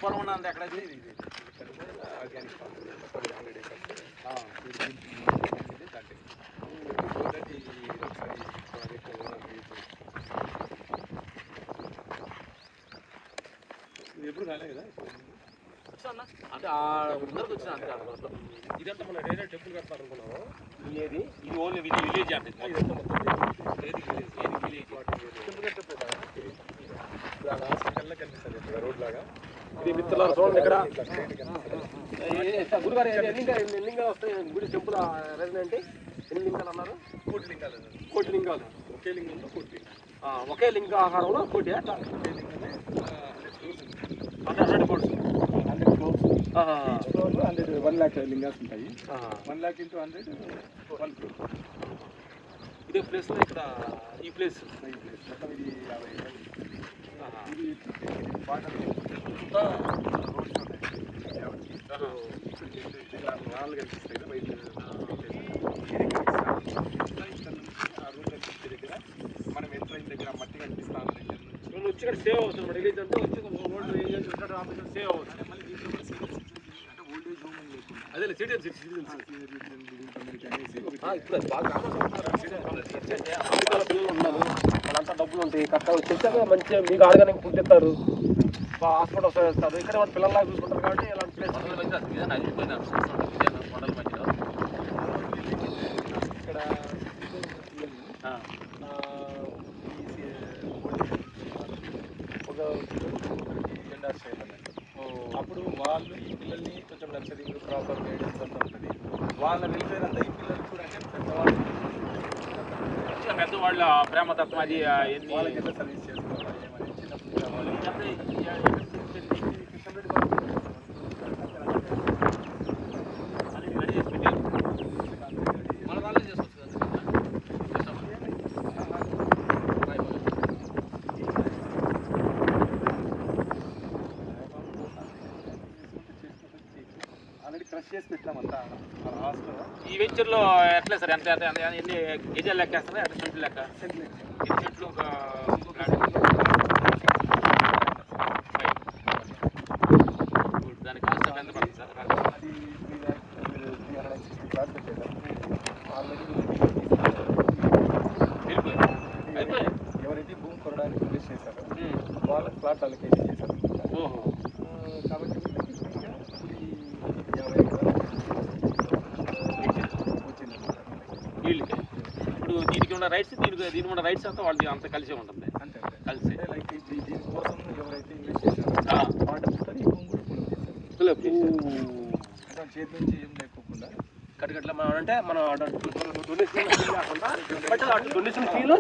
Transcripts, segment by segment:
పొలం ఉన్నది ఎక్కడ ఎప్పుడు కాలే కదా అంటే ముందరకు వచ్చిన అంతే ఇదంతా మన రేరే టెంపుల్ కట్టాలనుకున్నాము. ఇది ఓన్లీ విలేజ్ అంటే ఇదంతా మొత్తం కనిపిస్తుంది రోడ్ లాగా. ఇది మిత్రులారా చూడండి ఇక్కడ గురుగారు ఎన్ని లింగాలు వస్తాయి గుడి టెంపుల్ రెసిడెంట్ ఎన్ని లింగాలు అన్నారు? 40 లింగాలు. 40 లింగాలు ఒకే లింగంలో 40. ఒకే లింగ ఆహారంలో 40 ఒకే లింగమే 100 కోర్స్ 100 ఫ్లోర్స్. ఈచ్ ఫ్లోర్లో 1 lakh లింగాస్ ఉంటాయి. 1 lakh into 100 1 crore. ఇదే ప్లేస్లో ఇక్కడ ఈ ప్లేస్ మొత్తం ఇది 50 ఎకరాలు. ఇది బాగా రోడ్స్ ఉన్నాయి రాళ్ళు కనిపిస్తాయి కదా బయట. ఆ రూట్ కనిపించే దగ్గర మనం ఎంటర్ అయిన దగ్గర మట్టి కనిపిస్తా ఉన్న దగ్గర నుంచి వచ్చి ఇక్కడ సేవ్ అవుతుంది మరి రిలీజ్ అంటే వచ్చి రోడ్ ఆఫీసర్ సేవ్ అవుతుంది. మళ్ళీ దీంట్లో కూడా సీనియర్ సిటిజన్ అంటే ఓల్డ్ ఏజ్ హోమ్ లేకుండా అదే సిటిజన్ ఇప్పుడు అది బాగా పిల్లలు ఉన్నారు వాళ్ళంతా డబ్బులు ఉంటాయి కరెక్ట్గా తెచ్చాక మంచిగా మీకు ఆర్గానిక్ ఫుడ్ ఇస్తారు హాస్పిటల్ వస్తారు ఇక్కడ వాళ్ళ పిల్లల్లాగా చూసుకుంటారు కాబట్టి ఇలాంటి ప్లేస్ ఇక్కడ ఒక జెండాస్ చేయాలన్నట్టు. అప్పుడు వాళ్ళు ఈ పిల్లల్ని కొంచెం నర్సరింగ్ ప్రాపర్ గైడెన్స్ అంతా ఉంటుంది. వాళ్ళ వెల్ఫేర్ అంతా ఈ పిల్లలు కూడా అంటే పెద్దవాళ్ళ ప్రేమతత్వం అది వాళ్ళకి ఎంత సర్వీస్ చేసుకోవాలి ఏమని చిన్నప్పుడు మన వాళ్ళే చేసుకోవచ్చు కదా. ఆల్రెడీ క్రష్ చేసి పెట్టినామంతా లాస్ట్లో. ఈ వెంచర్లో ఎట్లా సార్ ఎంత ఎన్ని గేజాలు లెక్క వేస్తారా ఎట్లా సెంట్లు లెక్క ఎన్ని సెంట్లు దాని కాస్ట్ ఎంత పడుతుంది సార్? అది 360 ప్లాట్స్ పెట్టేసారు ఆల్రెడీ. ఎవరైతే భూమి కొనడానికి ఇన్వెస్ట్ చేశారో వాళ్ళకి ప్లాట్ అలొకేషన్ చేశారు. కాబట్టి ఫ్రీగా 50 ఎకరాలు వచ్చిందన్నమాట వీళ్ళకి. ఇప్పుడు దీనికి ఉన్న రైట్స్ దీనికి ఉన్న రైట్స్ అంతా వాళ్ళకి అంత కలిసే ఉంటుంది. అంతే కలిసి లైక్ దీనికోసం ఎవరైతే ఇన్వెస్ట్ చేశారో వాటర్ ఈ భూమి కూడా చేతి నుంచి ఏం లేకోకుండా కట్టుకట్ల మనం అంటే మనం డొనేషన్ డొనేషన్ ఫీలో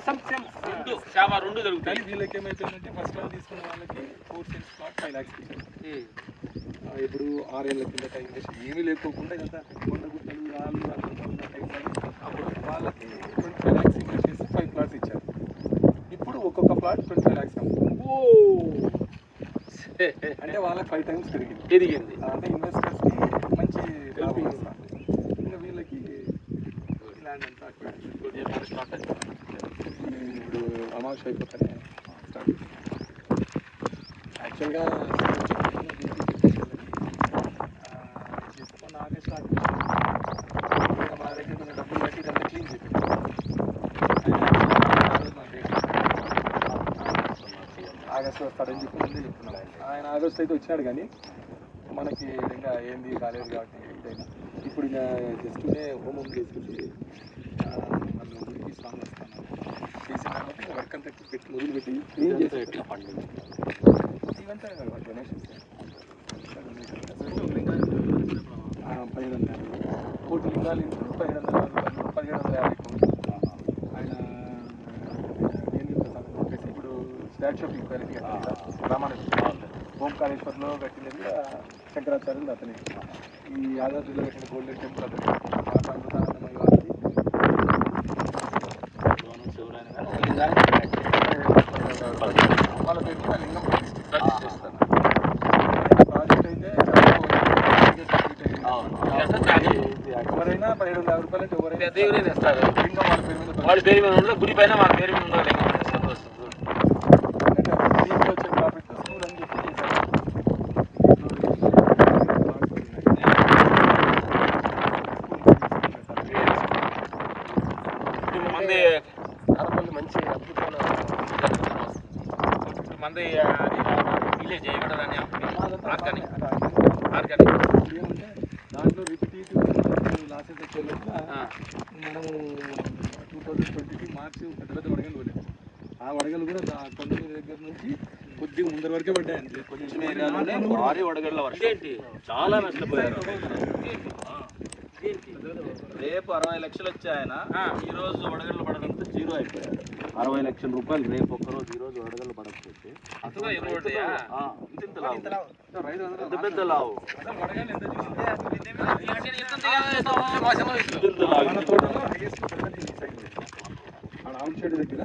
సేవ రెండు జరుగుతాయి. వీళ్ళకి ఏమైపోయిందంటే ఫస్ట్ టైం తీసుకున్న వాళ్ళకి 4 cents ప్లాట్ 5 lakhs ఇచ్చారు. ఇప్పుడు 6 ఏళ్ళ కిందట ఇన్వెస్ట్ ఏమీ లేకోకుండా ఇదంతా కొండ గుట్టలు రాళ్ళు అప్పుడు వాళ్ళకి 25 lakhs ఇన్వెస్ట్ చేసి 5 plots ఇచ్చారు. ఇప్పుడు ఒక్కొక్క ప్లాట్ 25 lakhs అంటే వాళ్ళకి 5 times పెరిగింది. అంటే ఇన్వెస్టర్స్కి మంచి లాభం వస్తుంది. ఇంకా వీళ్ళకి ల్యాండ్ అంతా ఇప్పుడు అమావాస్య అయిపోతానే స్టార్ట్. యాక్చువల్గా చేసుకున్న ఆగస్ట్ స్టార్ట్ మా దగ్గర కొంచెం డబ్బులు కట్టి ఇదంతా క్లీన్ చేయాలి. ఆగస్టు వస్తాడని చెప్పి ముందే చెప్తున్నాడు ఆయన. ఆగస్ట్ అయితే వచ్చినాడు కానీ మనకి ఇంకా ఏంది కాలేదు కాబట్టి ఇదైనా ఇప్పుడు ఇంకా జస్ట్ హోమం చేసుకుంటే వాళ్ళు ఊరికి స్వామి వస్తాను చేసిన తర్వాత వర్క్ అంతా పెట్టి మొదలుపెట్టి క్లీన్ చేసి ఇవంతా డొనేషన్స్ 1500 కోటి లింగాలు ఇంటూ 1750 కోట్లు. ఆయన ఏంది చెప్పేసి ఇప్పుడు స్టాచ్యూ ఆఫ్ ఈక్వాలిటీ రామానుజన్ ఓంకారేశ్వర్లో కట్టినది శంకరాచార్యులు అతనే. ఈ యాదాద్రిలో కట్టిన గోల్డెన్ టెంపుల్ అతనే. అమృతానందమయ్య వారికి వాళ్ళ పేరు మీద లింగం చేస్తారు. ప్రాజెక్ట్ అయితే ఎవరైనా 17,00,000 రూపాయలు అంటే ఎవరైనా లింగం వాళ్ళ పేరు మీద గుడి పైన వాళ్ళ పేరు మీద ఉండాలి. దీంట్లో వచ్చే ప్రాఫిట్ స్కూల్ అని చెప్పి చేశారు. మంది ఆడపల్లి మంచి అద్భుతమైన మంది విలేజ్ చేయకూడదని ఆర్గానిక్ ఆర్గానిక్ ఏమంటే దాంట్లో రిపిటేటివ్ లాసెస్ వచ్చేలోపల మనము 2022 మార్చి పెద్ద పెద్ద వడగలు పడ్డాయి. ఆ వడగలు కూడా కొండ మీద దగ్గర నుంచి కొద్దిగా ముందర వరకే పడ్డాయి అంతే. కొంచెం ఏరియాలోనే భారీ వడగళ్ళ వర్షం చాలా నష్టపోయారు. రేపు 60 లక్షలు వచ్చాయన ఈ రోజు వడగళ్ళు పడడంతో జీరో అయిపోయారు. 60 లక్షల రూపాయలు రేపు ఒక్కరోజు ఈ రోజు వడగళ్ళు పడకపోతే పెద్ద పెద్ద లావు మన తోటలో highest పెద్దది ఈ సైజు. ఆడ అవుట్ సైడ్ దగ్గర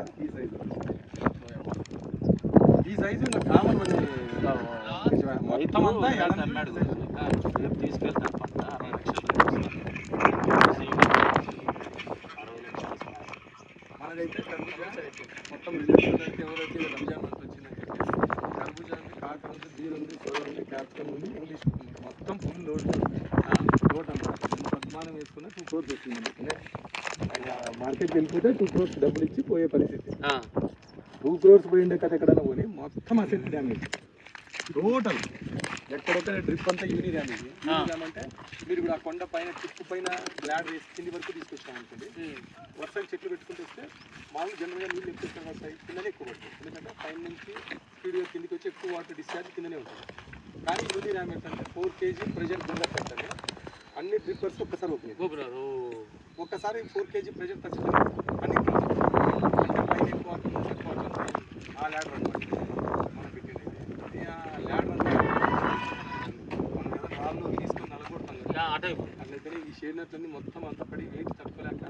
ఈ సైజు ఇంకా కామన్ మొత్తం అంతా అన్నాడు రేపు తీసుకెళ్తాను పంట 60 లక్షలు మనదైతే కర్బూజా మొత్తం రిజల్ట్స్ అయితే ఎవరైతే రంజాన్ మంత్ వచ్చిందని చెప్పేసి కర్బూజా ఉంది, కాకర ఉంది, బీర్ ఉంది, సోర ఉంది, క్యాప్సికమ్ ఉంది, ఇంగ్లీష్ మొత్తం ఫుల్ లోడ్ లోడ్ అనమాట. పద్మానం వేసుకున్న 2 crores వచ్చింది. మార్కెట్కి వెళ్ళిపోతే 2 crores డబ్బులు ఇచ్చి పోయే పరిస్థితి. 2 crores పోయిండే కథ ఎక్కడైనా పోనీ మొత్తం అసెట్ డ్యామేజ్ టోటల్. ఎక్కడొక్కడ డ్రిప్ అంతా యూని డ్యామేజ్. అంటే మీరు ఇప్పుడు ఆ కొండ పైన టిప్పు పైన గ్లాడ్ వేసి కింది వరకు తీసుకొచ్చాం అనుకోండి, వర్షాలు చెట్లు పెట్టుకుంటూ వస్తే మామూలు జనరల్గా నీళ్ళు ఎక్కువ వస్తాయి, కిందనే ఎక్కువ పడుతుంది. ఎందుకంటే పైన నుంచి స్పీడ్గా కిందికి వచ్చి ఎక్కువ వాటర్ డిశ్చార్జ్ కిందనే ఉంటుంది. కానీ యూని డ్యామేజ్ అంటే 4 kg ప్రెషర్ బిల్డప్ పెట్టాలి. అన్ని డ్రిప్పర్స్ ఒక్కసారి ఓపెన్ ఒక్కసారి 4 kg ప్రెషర్ టచ్ అన్ని అంటే పైన ఎక్కువ వాటర్ ఎక్కువ వాటర్ ఆ ల్యాడర్ అనమాట మనం పెట్టినది. ఆ ల్యాడర్ అంటే మనం రాళ్ళు తీసుకొని నలగొడతాం కదా, అట్లయితే ఈ షేడ్నట్లన్నీ మొత్తం అంతా పడి వెయిట్ తట్టుకోలేక